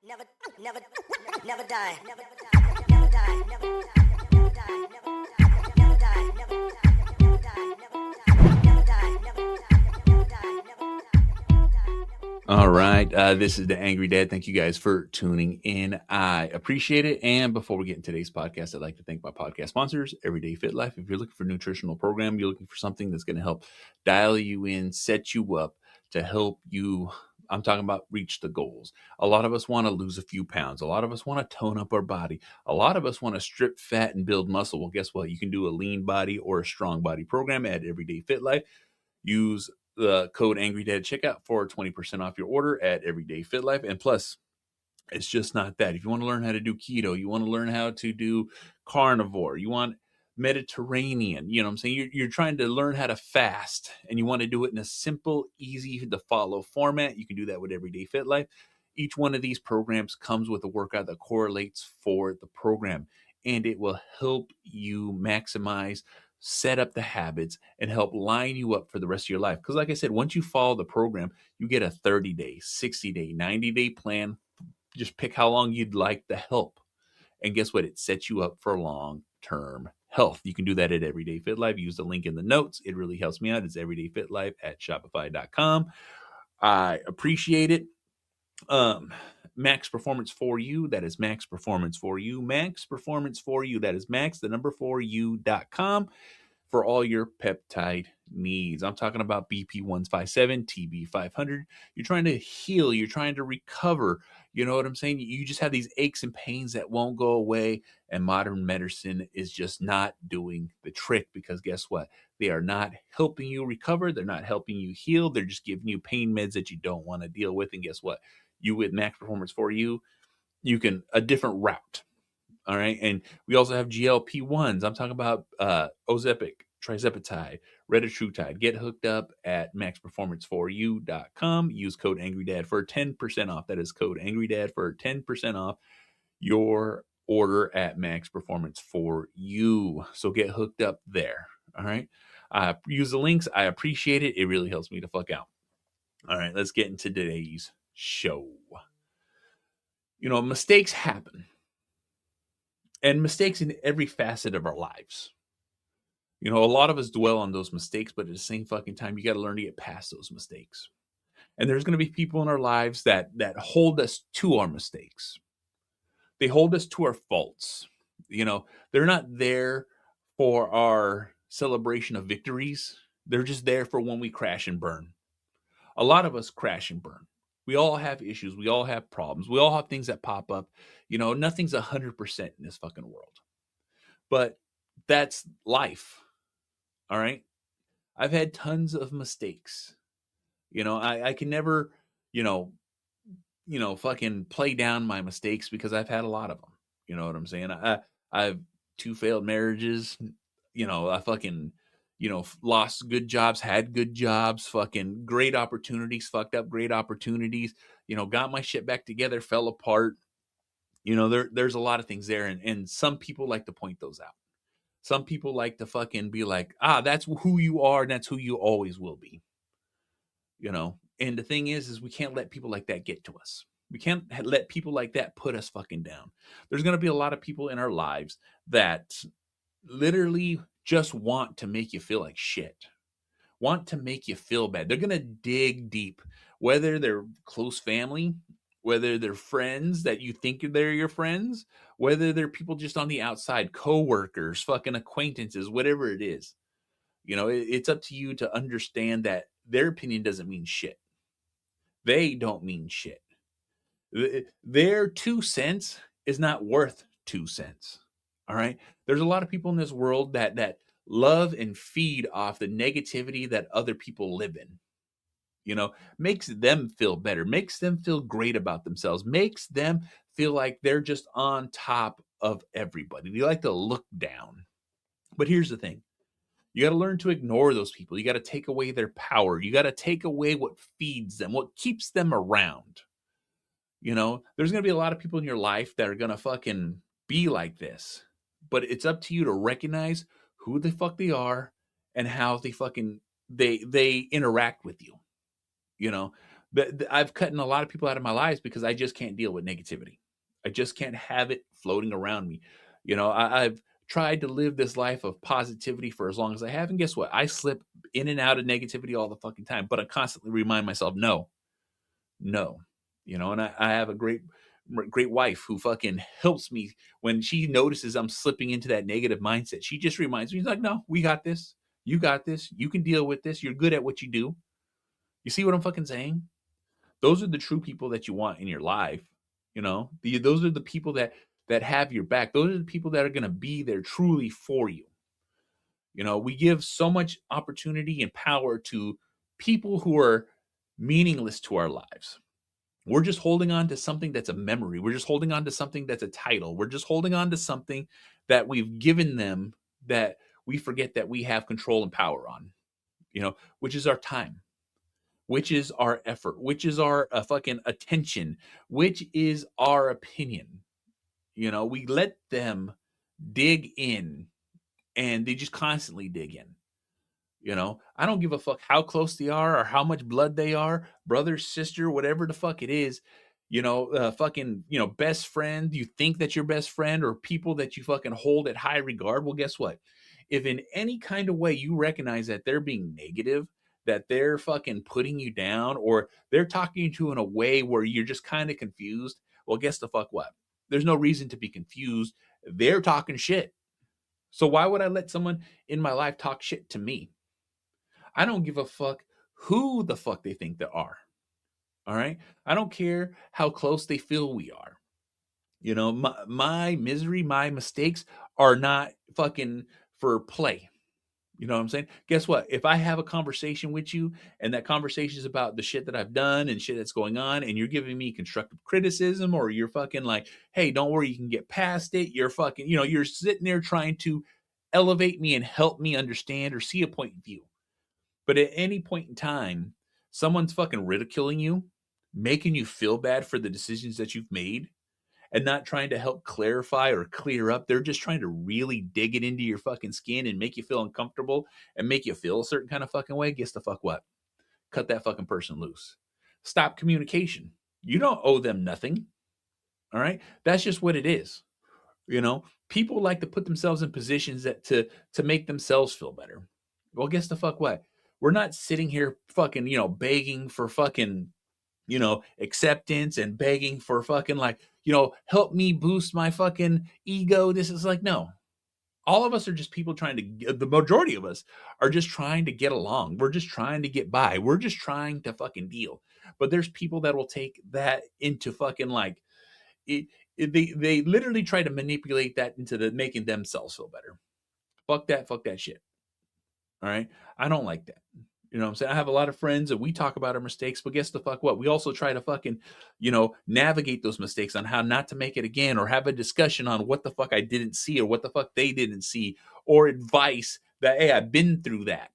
Never, never, never die. Never die. Never die. Never die. Never die. Never die. Never die. Never die. Never die. Never die. All right. This is the Angry Dad. Thank you guys for tuning in. I appreciate it. And before we get into today's podcast, I'd like to thank my podcast sponsors, Everyday Fit Life. If you're looking for a nutritional program, you're looking for something that's going to help dial you in, set you up to help you. I'm talking about reach the goals. A lot of us want to lose a few pounds. A lot of us want to tone up our body. A lot of us want to strip fat and build muscle. Well, guess what? You can do a lean body or a strong body program at Everyday Fit Life. Use the code AngryDad at checkout for 20% off your order at Everyday Fit Life. And plus, it's just not that. If you want to learn how to do keto, you want to learn how to do carnivore, you want Mediterranean, you know what I'm saying? You're trying to learn how to fast and you want to do it in a simple, easy to follow format. You can do that with Everyday Fit Life. Each one of these programs comes with a workout that correlates for the program, and it will help you maximize, set up the habits, and help line you up for the rest of your life. Because like I said, once you follow the program, you get a 30-day, 60-day, 90-day plan. Just pick how long you'd like the help. And guess what? It sets you up for long-term health. You can do that at Everyday Fit Life. Use the link in the notes. It really helps me out. It's Everyday Fit Life at Shopify.com. I appreciate it. Max Performance for You. That is Max Performance for You. Max Performance for You. That is Max, the number 4U.com for all your peptide needs. I'm talking about BP 157, TB 500. You're trying to heal. You're trying to recover. You know what I'm saying? You just have these aches and pains that won't go away. And modern medicine is just not doing the trick, because guess what? They are not helping you recover. They're not helping you heal. They're just giving you pain meds that you don't want to deal with. And guess what? You with Max Performance for You, you can a different route. All right. And we also have GLP-1s. I'm talking about Ozempic, Trizepatide, Retatrutide. Get hooked up at maxperformance4u.com. Use code AngryDad for 10% off. That is code AngryDad for 10% off your order at Max Performance for You. So get hooked up there. All right. Use the links. I appreciate it. It really helps me to fuck out. All right. Let's get into today's show. You know, mistakes happen. And mistakes in every facet of our lives. You know, a lot of us dwell on those mistakes, but at the same fucking time, you got to learn to get past those mistakes. And there's going to be people in our lives that hold us to our mistakes. They hold us to our faults. You know, they're not there for our celebration of victories. They're just there for when we crash and burn. A lot of us crash and burn. We all have issues. We all have problems. We all have things that pop up. You know, nothing's 100% in this fucking world. But that's life. All right? I've had tons of mistakes. You know, I can never, fucking play down my mistakes, because I've had a lot of them. You know what I'm saying? I've 2 failed marriages. You know, I fucking lost good jobs, had good jobs, fucking great opportunities, fucked up great opportunities, got my shit back together, fell apart. There's a lot of things there. And some people like to point those out. Some people like to fucking be like, that's who you are. And that's who you always will be. And the thing is we can't let people like that get to us. We can't let people like that put us fucking down. There's going to be a lot of people in our lives that literally just want to make you feel like shit, want to make you feel bad. They're going to dig deep, whether they're close family, whether they're friends that you think they're your friends, whether they're people just on the outside, coworkers, fucking acquaintances, whatever it is. It's up to you to understand that their opinion doesn't mean shit. They don't mean shit. Their 2 cents is not worth 2 cents. All right. There's a lot of people in this world that love and feed off the negativity that other people live in. Makes them feel better, makes them feel great about themselves, makes them feel like they're just on top of everybody. They like to look down. But here's the thing. You got to learn to ignore those people. You got to take away their power. You got to take away what feeds them, what keeps them around. There's going to be a lot of people in your life that are going to fucking be like this. But it's up to you to recognize who the fuck they are and how they fucking they interact with you. I've cut in a lot of people out of my lives because I just can't deal with negativity. I just can't have it floating around me. I've tried to live this life of positivity for as long as I have, and guess what? I slip in and out of negativity all the fucking time, but I constantly remind myself, no, no. And I have a great wife who fucking helps me when she notices I'm slipping into that negative mindset. She just reminds me, she's like, no, we got this. You got this. You can deal with this. You're good at what you do. You see what I'm fucking saying? Those are the true people that you want in your life. Those are the people that have your back. Those are the people that are going to be there truly for you. We give so much opportunity and power to people who are meaningless to our lives. We're just holding on to something that's a memory. We're just holding on to something that's a title. We're just holding on to something that we've given them that we forget that we have control and power on, which is our time, which is our effort, which is our fucking attention, which is our opinion. We let them dig in, and they just constantly dig in. I don't give a fuck how close they are or how much blood they are, brother, sister, whatever the fuck it is. Fucking, best friend. You think that your best friend or people that you fucking hold at high regard. Well, guess what? If in any kind of way you recognize that they're being negative, that they're fucking putting you down, or they're talking to you in a way where you're just kind of confused, well, guess the fuck what? There's no reason to be confused. They're talking shit. So why would I let someone in my life talk shit to me? I don't give a fuck who the fuck they think they are. All right. I don't care how close they feel we are. My misery, my mistakes are not fucking for play. You know what I'm saying? Guess what? If I have a conversation with you and that conversation is about the shit that I've done and shit that's going on, and you're giving me constructive criticism, or you're fucking like, hey, don't worry, you can get past it. You're fucking, you're sitting there trying to elevate me and help me understand or see a point of view. But at any point in time, someone's fucking ridiculing you, making you feel bad for the decisions that you've made, and not trying to help clarify or clear up. They're just trying to really dig it into your fucking skin and make you feel uncomfortable and make you feel a certain kind of fucking way. Guess the fuck what? Cut that fucking person loose. Stop communication. You don't owe them nothing. All right? That's just what it is. People like to put themselves in positions that to make themselves feel better. Well, guess the fuck what? We're not sitting here fucking, begging for fucking, acceptance and begging for fucking like, help me boost my fucking ego. This is like, no. All of us are just people trying to, the majority of us are just trying to get along. We're just trying to get by. We're just trying to fucking deal. But there's people that will take that into fucking like, they literally try to manipulate that into making themselves feel better. Fuck that shit. All right. I don't like that. You know what I'm saying? I have a lot of friends and we talk about our mistakes, but guess the fuck what? We also try to fucking, navigate those mistakes on how not to make it again, or have a discussion on what the fuck I didn't see or what the fuck they didn't see, or advice that, hey, I've been through that.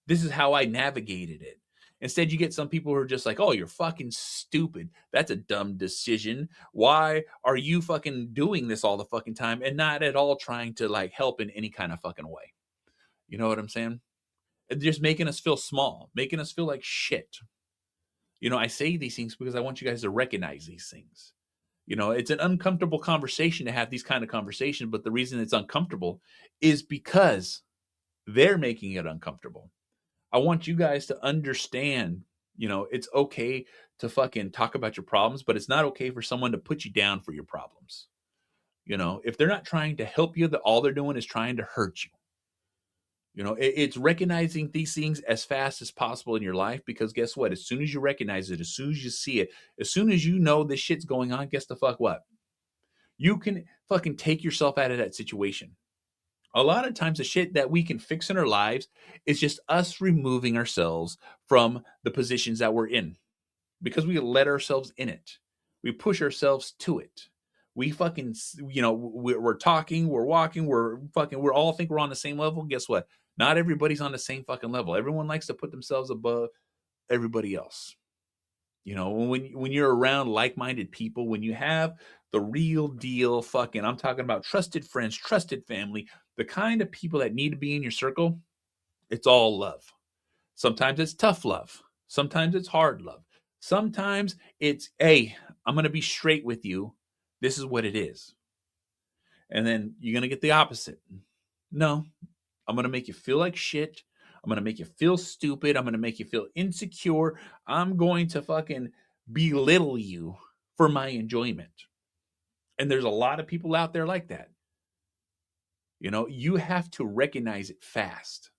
This is how I navigated it. Instead, you get some people who are just like, oh, you're fucking stupid. That's a dumb decision. Why are you fucking doing this all the fucking time and not at all trying to like help in any kind of fucking way? You know what I'm saying? Just making us feel small, making us feel like shit. I say these things because I want you guys to recognize these things. It's an uncomfortable conversation to have these kind of conversations, but the reason it's uncomfortable is because they're making it uncomfortable. I want you guys to understand, it's okay to fucking talk about your problems, but it's not okay for someone to put you down for your problems. If they're not trying to help you, all they're doing is trying to hurt you. It's recognizing these things as fast as possible in your life, because guess what? As soon as you recognize it, as soon as you see it, as soon as you know this shit's going on, guess the fuck what? You can fucking take yourself out of that situation. A lot of times the shit that we can fix in our lives is just us removing ourselves from the positions that we're in, because we let ourselves in it. We push ourselves to it. We fucking, we're talking, we're walking, we're all think we're on the same level. Guess what? Not everybody's on the same fucking level. Everyone likes to put themselves above everybody else. When you're around like-minded people, when you have the real deal fucking, I'm talking about trusted friends, trusted family, the kind of people that need to be in your circle, it's all love. Sometimes it's tough love. Sometimes it's hard love. Sometimes it's, hey, I'm going to be straight with you. This is what it is. And then you're going to get the opposite. No, I'm going to make you feel like shit. I'm going to make you feel stupid. I'm going to make you feel insecure. I'm going to fucking belittle you for my enjoyment. And there's a lot of people out there like that. You know, you have to recognize it fast.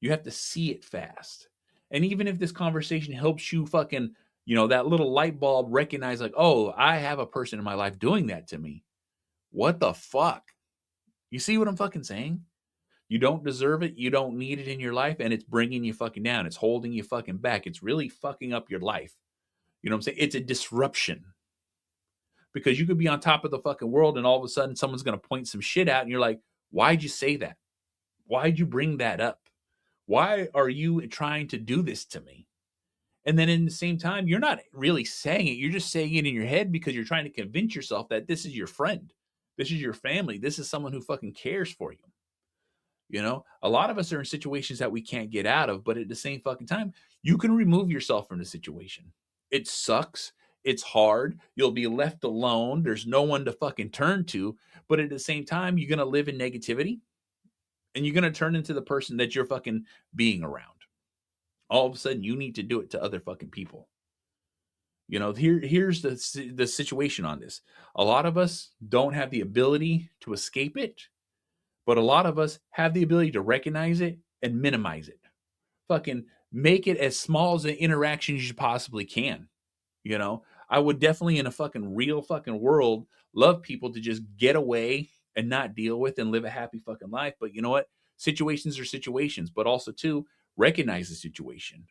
You have to see it fast. And even if this conversation helps you fucking, that little light bulb recognize, like, oh, I have a person in my life doing that to me. What the fuck? You see what I'm fucking saying? You don't deserve it. You don't need it in your life. And it's bringing you fucking down. It's holding you fucking back. It's really fucking up your life. You know what I'm saying? It's a disruption. Because you could be on top of the fucking world and all of a sudden someone's going to point some shit out and you're like, why'd you say that? Why'd you bring that up? Why are you trying to do this to me? And then in the same time, you're not really saying it. You're just saying it in your head because you're trying to convince yourself that this is your friend. This is your family. This is someone who fucking cares for you. You know, a lot of us are in situations that we can't get out of, but at the same fucking time, you can remove yourself from the situation. It sucks. It's hard. You'll be left alone. There's no one to fucking turn to. But at the same time, you're going to live in negativity and you're going to turn into the person that you're fucking being around. All of a sudden, you need to do it to other fucking people. You know, here's the situation on this. A lot of us don't have the ability to escape it, but a lot of us have the ability to recognize it and minimize it. Fucking make it as small as an interaction as you possibly can. You know, I would definitely, in a fucking real fucking world, love people to just get away and not deal with and live a happy fucking life. But you know what? Situations are situations, but also too, recognize the situation.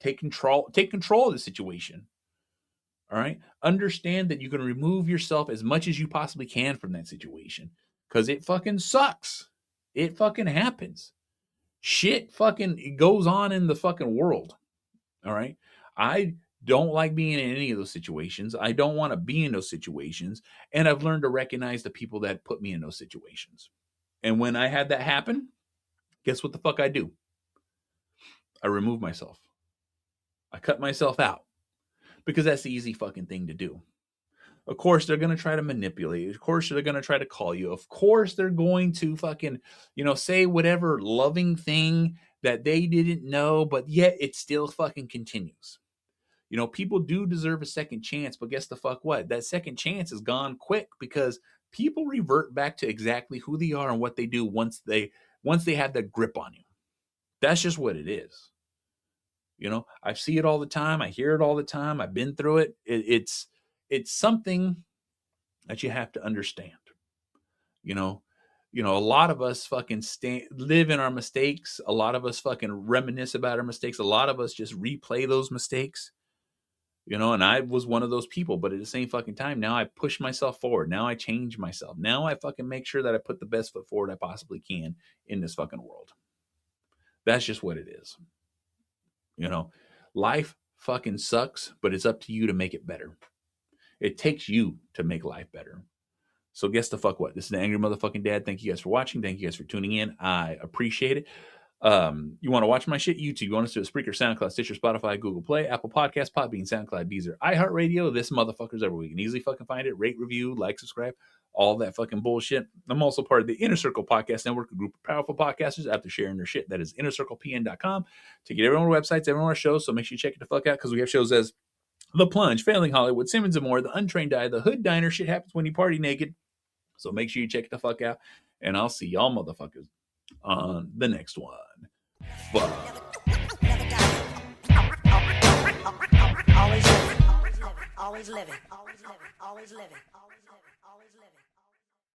Take control of the situation. All right. Understand that you can remove yourself as much as you possibly can from that situation. Because it fucking sucks. It fucking happens. Shit fucking goes on in the fucking world. All right. I don't like being in any of those situations. I don't want to be in those situations. And I've learned to recognize the people that put me in those situations. And when I had that happen, guess what the fuck I do? I remove myself. I cut myself out. Because that's the easy fucking thing to do. Of course, they're going to try to manipulate. Of course, they're going to try to call you. Of course, they're going to fucking, say whatever loving thing that they didn't know, but yet it still fucking continues. People do deserve a second chance, but guess the fuck what? That second chance is gone quick because people revert back to exactly who they are and what they do once they have that grip on you. That's just what it is. I see it all the time. I hear it all the time. I've been through it. It's something that you have to understand. A lot of us fucking live in our mistakes. A lot of us fucking reminisce about our mistakes. A lot of us just replay those mistakes. And I was one of those people, but at the same fucking time, now I push myself forward. Now I change myself. Now I fucking make sure that I put the best foot forward I possibly can in this fucking world. That's just what it is. Life fucking sucks, but it's up to you to make it better. It takes you to make life better. So guess the fuck what? This is the Angry Motherfucking Dad. Thank you guys for watching. Thank you guys for tuning in. I appreciate it. You want to watch my shit? YouTube. You want us to Spreaker, SoundCloud, Stitcher, Spotify, Google Play, Apple Podcasts, Podbean, SoundCloud, Deezer, iHeartRadio. This motherfucker's everywhere. You can easily fucking find it. Rate, review, like, subscribe. All that fucking bullshit. I'm also part of the Inner Circle Podcast Network, a group of powerful podcasters after sharing their shit. That is innercirclepn.com. To get everyone our websites, everyone our shows. So make sure you check it the fuck out because we have shows as The Plunge, Failing Hollywood, Simmons and More, The Untrained Eye, The Hood Diner, Shit Happens When You Party Naked. So make sure you check it the fuck out. And I'll see y'all motherfuckers on the next one. Fuck. Always living, always living, always living, always living, always living, always living.